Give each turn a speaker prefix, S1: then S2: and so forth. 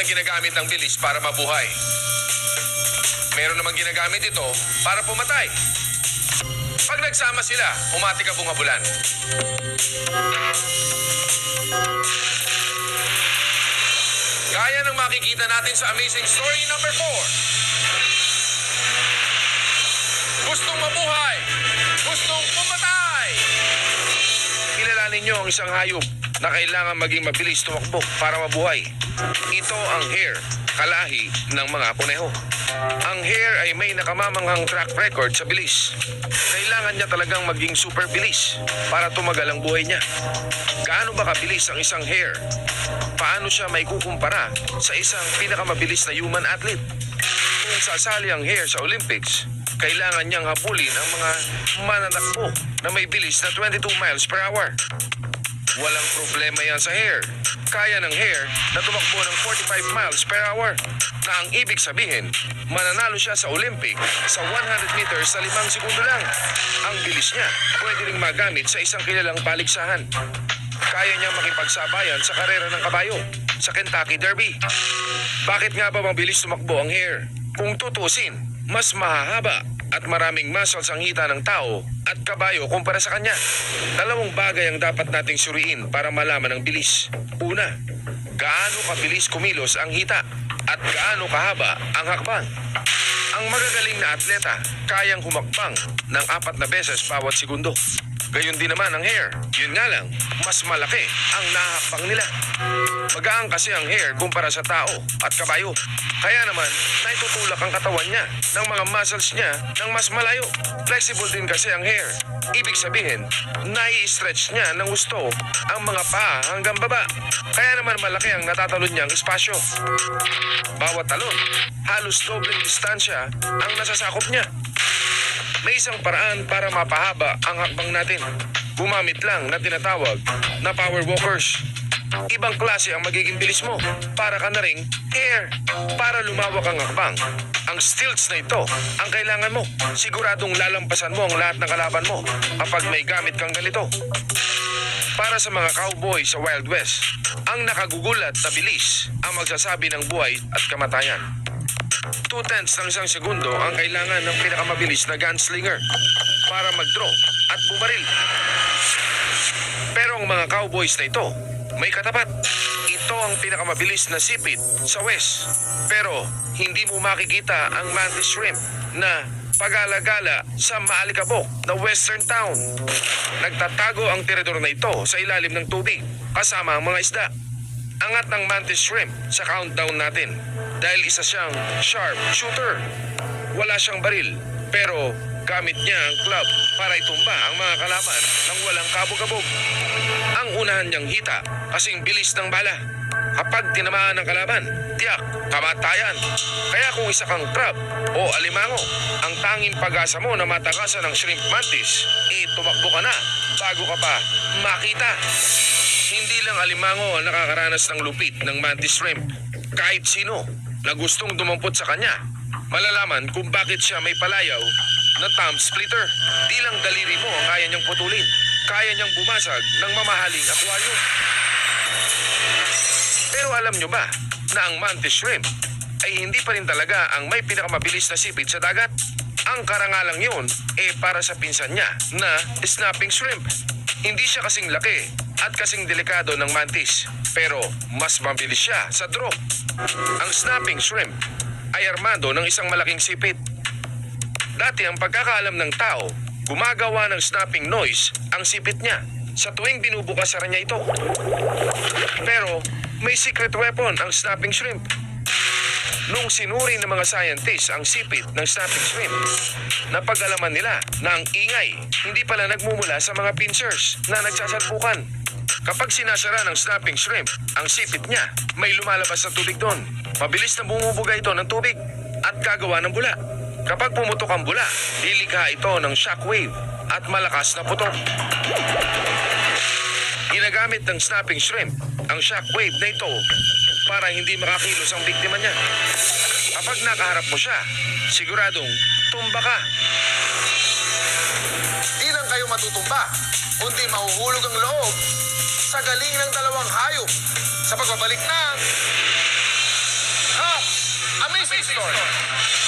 S1: na ginagamit ng bilis para mabuhay. Meron namang ginagamit ito para pumatay. Pag nagsama sila, umatik ang bungabulan. Gaya ng makikita natin sa amazing story number 4. Gustong mabuhay, gustong pumatay. Kilalanin niyo ang isang hayop na kailangan maging mabilis tumakbo para mabuhay. Ito ang hare, kalahi ng mga kuneho. Ang hare ay may nakamamanghang track record sa bilis. Kailangan niya talagang maging super bilis para tumagal ang buhay niya. Gaano ba kabilis ang isang hare? Paano siya may kukumpara sa isang pinakamabilis na human athlete? Kung sasali ang hare sa Olympics, kailangan niyang habulin ang mga mananakbo na may bilis na 22 miles per hour. Walang problema yan sa hare. Kaya ng hare na tumakbo ng 45 miles per hour, na ang ibig sabihin, mananalo siya sa Olympic sa 100 meters sa 5 segundo lang. Ang bilis niya pwede ring magamit sa isang kilalang paligsahan. Kaya niya makipagsabayan sa karera ng kabayo sa Kentucky Derby. Bakit nga ba mabilis tumakbo ang hare? Kung tutusin, mas mahahaba at maraming muscles ang hita ng tao at kabayo kumpara sa kanya. Dalawang bagay ang dapat nating suriin para malaman ang bilis. Una, gaano kabilis kumilos ang hita at gaano kahaba ang hakbang. Ang magagaling na atleta kayang humakbang ng 4 na beses bawat segundo. Gayon din naman ang hare. Yun nga lang, mas malaki ang nahakbang nila. Magaan kasi ang hare kumpara sa tao at kabayo. Kaya naman, naitutulak ang katawan niya ng mga muscles niya ng mas malayo. Flexible din kasi ang hare. Ibig sabihin, nai-stretch niya ng gusto ang mga paa hanggang baba. Kaya naman malaki ang natatalon niyang espasyo. Bawat talon, halos dobleng distansya ang nasasakop niya. May isang paraan para mapahaba ang hakbang natin. Gumamit lang na tinatawag na power walkers. Ibang klase ang magiging bilis mo. Para ka na ring hare. Para lumawak ang hakbang, ang stilts na ito ang kailangan mo. Siguradong lalampasan mo ang lahat ng kalaban mo kapag may gamit kang ganito. Para sa mga cowboy sa Wild West, ang nakagugulat na bilis ang magsasabi ng buhay at kamatayan. 2/10 ng isang segundo ang kailangan ng pinakamabilis na gunslinger para mag-draw at bumaril. Pero ang mga cowboys na ito may katapat. Ito ang pinakamabilis na sipit sa West. Pero hindi mo makikita ang mantis shrimp na pag-alagala sa maalikabok na western town. Nagtatago ang tirador na ito sa ilalim ng tubig kasama ang mga isda. Angat ng mantis shrimp sa countdown natin dahil isa siyang sharp shooter. Wala siyang baril pero gamit niya ang club para itumba ang mga kalaban ng walang kabog-kabog. Ang unahan niyang hita kasing bilis ng bala. Kapag tinamaan ng kalaban, tiyak, kamatayan. Kaya kung isa kang crab o alimango, ang tanging pag-asa mo na matakasan ng shrimp mantis, tumakbo ka na bago ka pa makita. Hindi lang alimango ang nakakaranas ng lupit ng mantis shrimp. Kahit sino na gustong dumampot sa kanya, malalaman kung bakit siya may palayaw na thumb splitter. Di lang daliri mo ang kaya niyang putulin. Kaya niyang bumasag ng mamahaling aquarium. Pero alam niyo ba na ang mantis shrimp ay hindi pa rin talaga ang may pinakamabilis na sipit sa dagat? Ang karangalang yun para sa pinsan niya na snapping shrimp. Hindi siya kasing laki at kasing delikado ng mantis, pero mas mabilis siya sa draw. Ang snapping shrimp ay armado ng isang malaking sipit. Dati ang pagkakaalam ng tao, gumagawa ng snapping noise ang sipit niya sa tuwing binubukasan niya ito. Pero may secret weapon ang snapping shrimp. Nung sinuri ng mga scientists ang sipit ng snapping shrimp, napag-alaman nila na ang ingay hindi pala nagmumula sa mga pincers na nagsasalpukan. Kapag sinasara ng snapping shrimp ang sipit niya, may lumalabas na tubig doon. Mabilis na bumubuga ito ng tubig at gagawa ng bula. Kapag pumutok ang bula, lilikha ito ng shockwave at malakas na putok. Ginagamit ng snapping shrimp ang shockwave na ito para hindi makakilos ang biktima niya. Kapag nakaharap mo siya, siguradong tumba ka.
S2: Di lang kayo matutumba, kundi mahuhulog ang loob sa galing ng dalawang hayop sa pagbabalik ng
S1: Restore.